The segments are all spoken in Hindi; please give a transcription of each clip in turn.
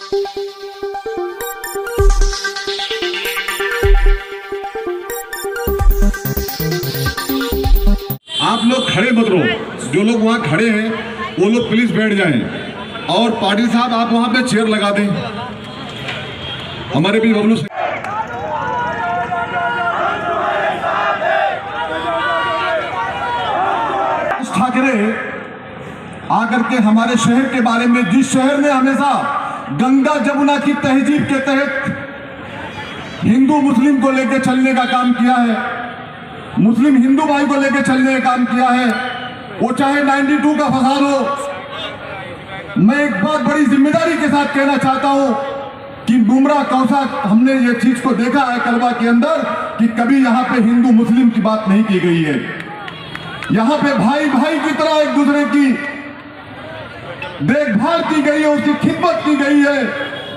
आप लोग खड़े मत रहो, जो लोग वहाँ खड़े हैं वो लोग प्लीज बैठ जाएं। और पाटिल साहब आप वहाँ पे चेयर लगा दें। हमारे भी बबलू ठाकरे आकर के हमारे शहर के बारे में, जिस शहर ने हमेशा गंगा जमुना की तहजीब के तहत हिंदू मुस्लिम को लेकर चलने का काम किया है, मुस्लिम हिंदू भाई को लेकर चलने का काम किया है, वो चाहे 92 का फसाद हो। मैं एक बात बड़ी जिम्मेदारी के साथ कहना चाहता हूं कि बुमरा कौसा हमने ये चीज को देखा है कलवा के अंदर कि कभी यहां पे हिंदू मुस्लिम की बात नहीं की गई है। यहां पे भाई भाई की तरह एक दूसरे की देखभाल की गई है, उसकी खिदमत की गई है।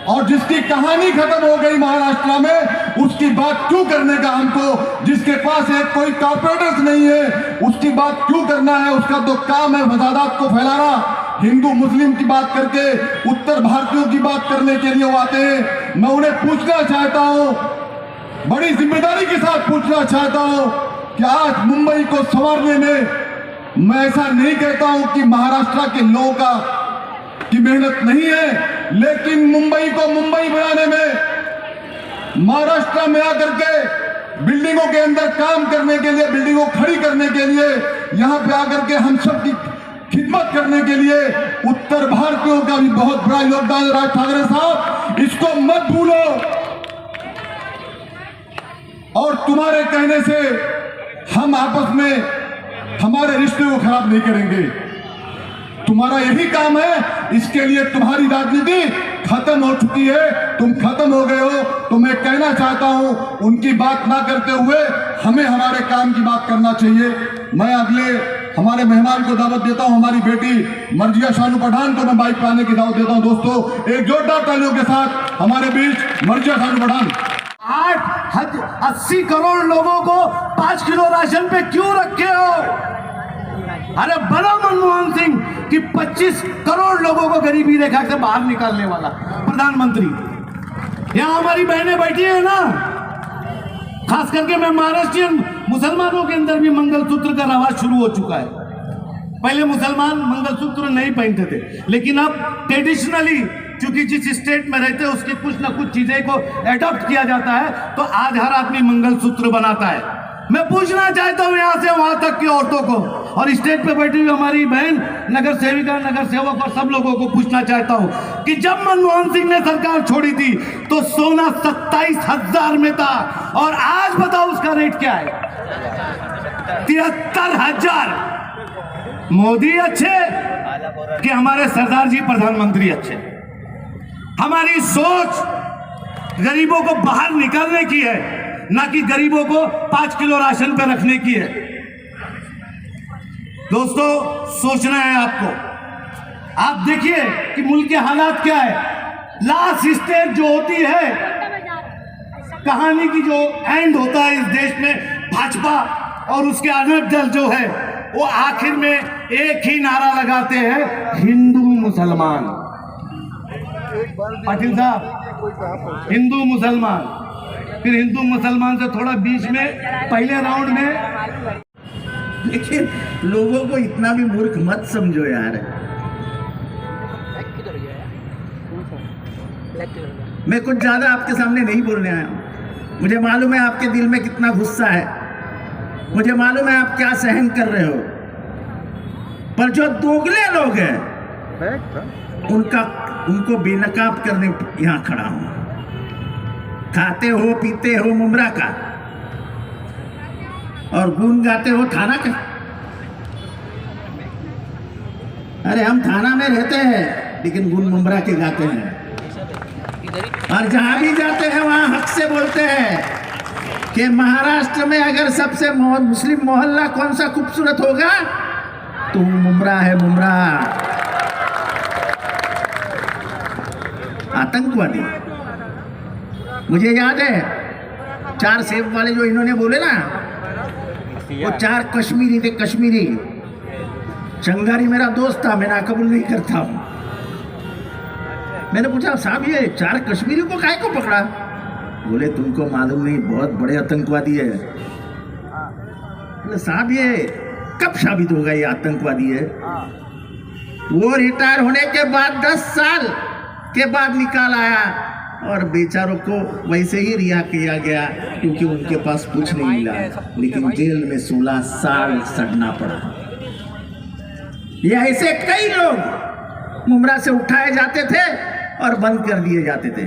और जिसकी कहानी खत्म हो गई महाराष्ट्र में, उसकी बात क्यों करने का हमको, जिसके पास एक कोई कॉर्पोरेटर्स नहीं है उसकी बात क्यों करना है? उसका तो काम है फसादात को फैलाना। हिंदू मुस्लिम की बात करके उत्तर भारतीयों की बात करने के लिए वो आते हैं। मैं उन्हें पूछना चाहता हूं, बड़ी जिम्मेदारी के साथ पूछना चाहता हूं कि आज मुंबई को संवारने में मैं ऐसा नहीं कहता हूं कि महाराष्ट्र के लोगों की मेहनत नहीं है, लेकिन मुंबई को मुंबई बनाने में, महाराष्ट्र में आकर के बिल्डिंगों के अंदर काम करने के लिए, बिल्डिंगों खड़ी करने के लिए, यहां पे आकर के हम सब की खिदमत करने के लिए उत्तर भारतीयों का भी बहुत बड़ा योगदान है। राज ठाकरे साहब, इसको मत भूलो। और तुम्हारे कहने से हम आपस में हमारे रिश्ते को खराब नहीं करेंगे। तुम्हारा यही काम है, इसके लिए तुम्हारी राजनीति खत्म हो चुकी है, तुम खत्म हो गए हो। तो मैं कहना चाहता हूं, उनकी बात ना करते हुए हमें हमारे काम की बात करना चाहिए। मैं अगले हमारे मेहमान को दावत देता हूं, हमारी बेटी मर्जिया शानू पठान को मैं बाइक पे आने की दावत देता हूं। दोस्तों, एक जोरदार तालियों के साथ हमारे बीच मर्जिया शानू पठान। 80 करोड़ लोगों को 5 किलो राशन पे क्यों रखे हो? अरे बड़ा मनमोहन सिंह कि 25 करोड़ लोगों को गरीबी रेखा से बाहर निकालने वाला प्रधानमंत्री। यहाँ हमारी बहनें बैठी है ना, खास करके मैं महाराष्ट्रियन मुसलमानों के अंदर भी मंगलसूत्र का रवाज शुरू हो चुका है। पहले मुसलमान मंगलसूत्र नहीं पहनते थे, लेकिन अब ट्रेडिशनली क्योंकि जिस स्टेट में रहते हैं उसकी कुछ ना कुछ चीजें को एडॉप्ट किया जाता है, तो आज हर आदमी मंगलसूत्र बनाता है। मैं पूछना चाहता हूं यहां से वहां तक की औरतों को और स्टेज पे बैठी हुई हमारी बहन नगर सेविका, नगर सेवक और सब लोगों को पूछना चाहता हूं कि जब मनमोहन सिंह ने सरकार छोड़ी थी तो सोना 27,000 में था, और आज बताओ उसका रेट क्या है? 73,000। मोदी अच्छे कि हमारे सरदार जी प्रधानमंत्री अच्छे? हमारी सोच गरीबों को बाहर निकालने की है, ना कि गरीबों को 5 किलो राशन पे रखने की है। दोस्तों, सोचना है आपको। आप देखिए कि मुल्क के हालात क्या है। लास्ट स्टेज जो होती है कहानी की, जो एंड होता है इस देश में, भाजपा और उसके अनट दल जो है वो आखिर में एक ही नारा लगाते हैं, हिंदू मुसलमान। पाटिल साहब, हिंदू मुसलमान, फिर हिंदू मुसलमान से थोड़ा बीच में पहले राउंड में। लेकिन लोगों को इतना भी मूर्ख मत समझो यार। मैं कुछ ज्यादा आपके सामने नहीं बोलने आया हूं। मुझे मालूम है आपके दिल में कितना गुस्सा है, मुझे मालूम है आप क्या सहन कर रहे हो, पर जो दोगले लोग हैं उनको बेनकाब करने यहां खड़ा हूं। खाते हो पीते हो मुमरा का और गुन गाते हो थाना का। अरे हम थाना में रहते हैं लेकिन गुन मुमरा के गाते हैं, और जहां भी जाते हैं वहां हक से बोलते हैं कि महाराष्ट्र में अगर सबसे मुस्लिम मोहल्ला कौन सा खूबसूरत होगा तो मुमरा है, मुमरा। आतंकवादी, मुझे याद है 4 सेब वाले जो इन्होंने बोले ना, वो 4 कश्मीरी थे, कश्मीरी। चंगारी मेरा दोस्त था, मैं ना कबूल नहीं करता हूं। मैंने पूछा साहब ये 4 कश्मीरी को काहे को पकड़ा? बोले तुमको मालूम नहीं, बहुत बड़े आतंकवादी है। बोले साहब ये कब साबित होगा ये आतंकवादी है? वो रिटायर होने के बाद 10 साल के बाद निकाल आया और बेचारों को वैसे ही रिहा किया गया क्योंकि उनके पास कुछ नहीं मिला, लेकिन जेल में 16 साल सड़ना पड़ा। ये ऐसे कई लोग मुमरा से उठाए जाते थे और बंद कर दिए जाते थे।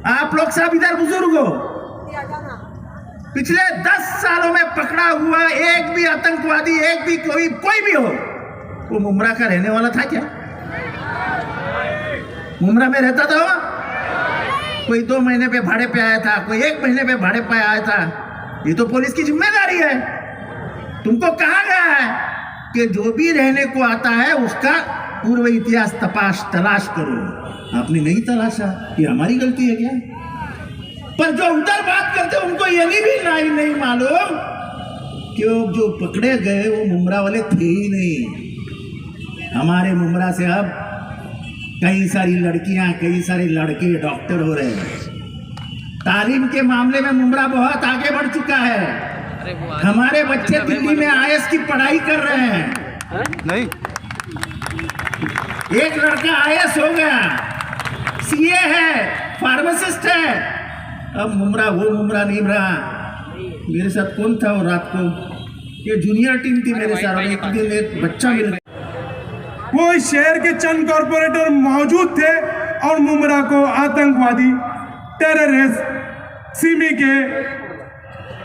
आप लोग सब इधर बुजुर्ग हो, पिछले 10 सालों में पकड़ा हुआ एक भी आतंकवादी, एक भी कोई भी हो, वो मुमरा का रहने वाला था क्या? मुमरा में रहता था वो? कोई 2 महीने पे भाड़े पे आया था, कोई 1 महीने पे भाड़े पे आया था। ये तो पुलिस की जिम्मेदारी है। तुमको कहा गया है कि जो भी रहने को आता है उसका पूर्व इतिहास तलाश करो। आपने नहीं तलाशा, ये हमारी गलती है क्या? पर जो उधर बात करते उनको ये नहीं मालूम कि वो जो पकड़े गए वो मुमरा वाले थे ही नहीं। हमारे मुमरा से अब कई सारी लड़कियां, कई सारे लड़के डॉक्टर हो रहे हैं। तालीम के मामले में मुमरा बहुत आगे बढ़ चुका है। हमारे बच्चे दिल्ली में IAS की पढ़ाई कर रहे हैं। नहीं, एक लड़का IAS हो गया, CA है, फार्मासिस्ट है। अब मुमरा वो मुमरा नहीं रहा। मेरे साथ कौन था वो रात को? ये जूनियर टीम थी मेरे साथ। एक दिन एक बच्चा मिल गया, वो इस शहर के चंद कॉरपोरेटर मौजूद थे और मुमरा को आतंकवादी, टेररिस्ट, सिमी के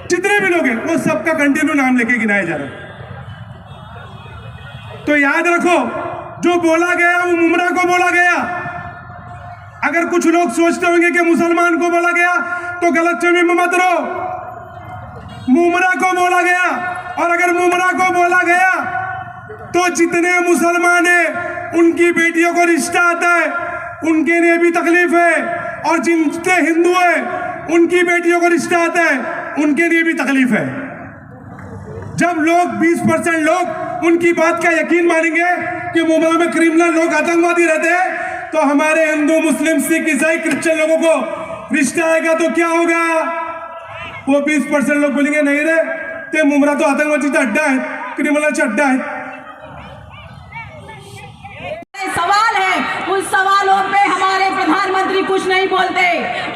जितने भी लोग हैं वो सबका कंटिन्यू नाम लेके गिनाया जा रहा। तो याद रखो, जो बोला गया वो मुमरा को बोला गया। अगर कुछ लोग सोचते होंगे कि मुसलमान को बोला गया तो गलतफहमी में मत रहो। मुमरा को बोला गया, और अगर मुमरा को बोला गया तो जितने मुसलमान हैं उनकी बेटियों को रिश्ता आता है उनके लिए भी तकलीफ है, और जितने हिंदू हैं उनकी बेटियों को रिश्ता आता है उनके लिए भी तकलीफ है। जब लोग 20% लोग उनकी बात का यकीन मानेंगे कि मुमरा में क्रिमिनल लोग, आतंकवादी रहते हैं, तो हमारे हिंदू, मुस्लिम, सिख, ईसाई, क्रिश्चियन लोगों को रिश्ता आएगा तो क्या होगा? वो 20% लोग बोलेंगे नहीं रे, ते मुमरा तो आतंकवादी का अड्डा है, क्रिमिनल अड्डा है। सवाल है, उस सवालों पे हमारे प्रधानमंत्री कुछ नहीं बोलते।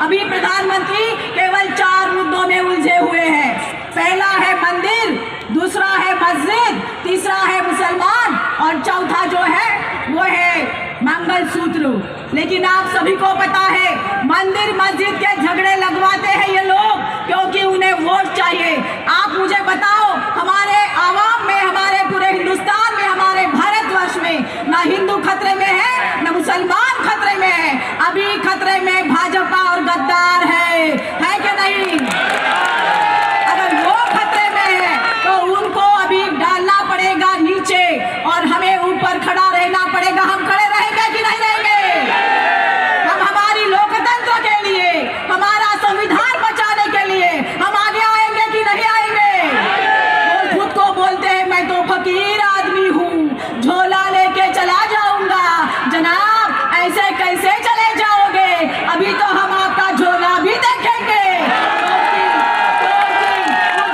अभी प्रधानमंत्री केवल 4 मुद्दों में उलझे हुए हैं। पहला है मंदिर, दूसरा है मस्जिद, तीसरा है मुसलमान, और चौथा जो है वो है मंगलसूत्र। लेकिन आप सभी को पता है, मंदिर मस्जिद के झगड़े लगवाते हैं ये लोग क्योंकि उन्हें वोट चाहिए। आप मुझे बताओ, हमारे आवाम में, हमारे पूरे हिंदुस्तान में, हमारे भारतवर्ष में ना हिंदू खतरे में है, ना मुसलमान खतरे में है। अभी खतरे में भाजपा और गद्दार है कि नहीं? अगर वो खतरे में है तो उनको अभी डालना पड़ेगा नीचे और हमें ऊपर खड़ा रहना पड़ेगा। हम खड़े रहेंगे कि नहीं रहेंगे? हम हमारी लोकतंत्र के लिए, हमारा संविधान बचाने के लिए हम आगे आएंगे कि नहीं आएंगे? वो खुद को बोलते हैं मैं तो फकीर आदमी हूँ, झोला लेके चला जाऊंगा। जनाब, ऐसे कैसे चले जाओगे? अभी तो हम आपका झोला भी देखेंगे।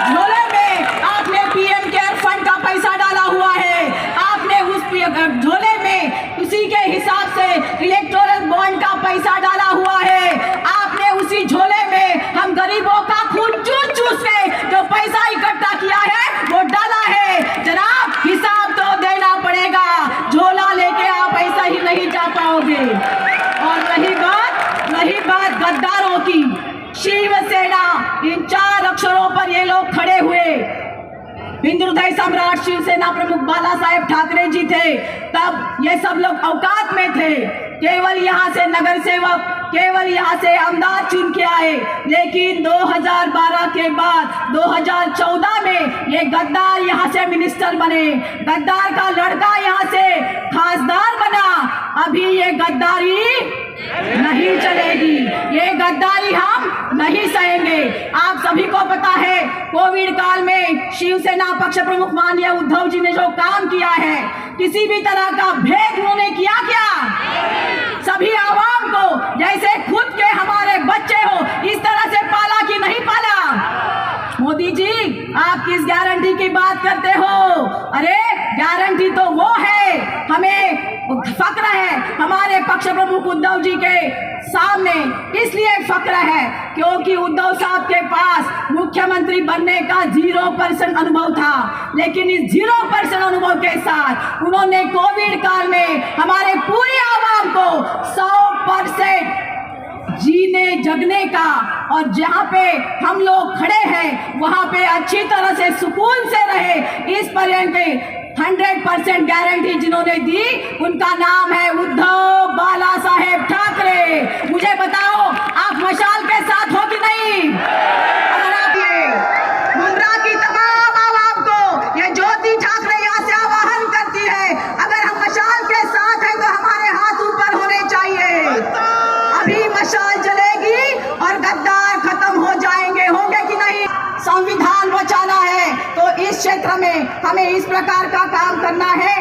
झोले में आपने PM केयर फंड का पैसा डाला हुआ है, आपने उस झोले में उसी के हिसाब से इलेक्टोरल बॉन्ड का पैसा डाला हुआ है, आपने उसी झोले में हम गरीबों का खून चूस चूस के जो पैसा इकट्ठा किया है वो डाला है। जनाब, हिसाब तो देना पड़ेगा। झोला लेके आप ऐसा ही नहीं जा पाओगे। और रही बात गद्दारों की, शिवसेना, इन 4 अक्षरों पर ये लोग खड़े हुए। हिंदू हृदय सम्राट शिवसेना प्रमुख बाला साहेब ठाकरे जी थे, तब ये सब लोग औकात में थे। केवल यहाँ से नगर सेवक, केवल यहाँ से आमदार चुन के आए। लेकिन 2012 के बाद 2014 में ये गद्दार यहाँ से मिनिस्टर बने, गद्दार का लड़का यहाँ से खासदार बना। अभी ये गद्दारी नहीं चलेगी, ये गद्दारी हम नहीं सहेंगे। आप सभी को पता है, कोविड काल में शिवसेना पक्ष प्रमुख माननीय उद्धव जी ने जो काम किया है, किसी भी तरह का भेद उन्होंने किया क्या? सभी आवाम को फक्र है हमारे पक्ष प्रमुख उद्धव जी के सामने। इसलिए फक्र है क्योंकि उद्धव साहब के पास मुख्यमंत्री बनने का 0% अनुभव था, लेकिन इस 0% अनुभव के साथ उन्होंने कोविड काल में हमारे पूरी आवाम को 100% जीने जगने का, और जहां पे हम लोग खड़े हैं वहां पे अच्छी तरह से सुकून से रहे, इस पर्यंत 100% गारंटी जिन्होंने दी उनका नाम है उद्धव बाला साहेब ठाकरे। मुझे बताओ आप मशाल के साथ हो कि नहीं? अगर आप ये मुंब्रा की तमाम आवाम को ये ज्योति ठाकरे यहाँ से आह्वान करती है, अगर हम मशाल के साथ हैं तो हमारे हाथ ऊपर होने चाहिए। अभी मशाल जलेगी और गद्दार खत्म हो जाएंगे, होंगे कि नहीं? संविधान बचाना है तो इस क्षेत्र में हमें इस प्रकार का काम करना है।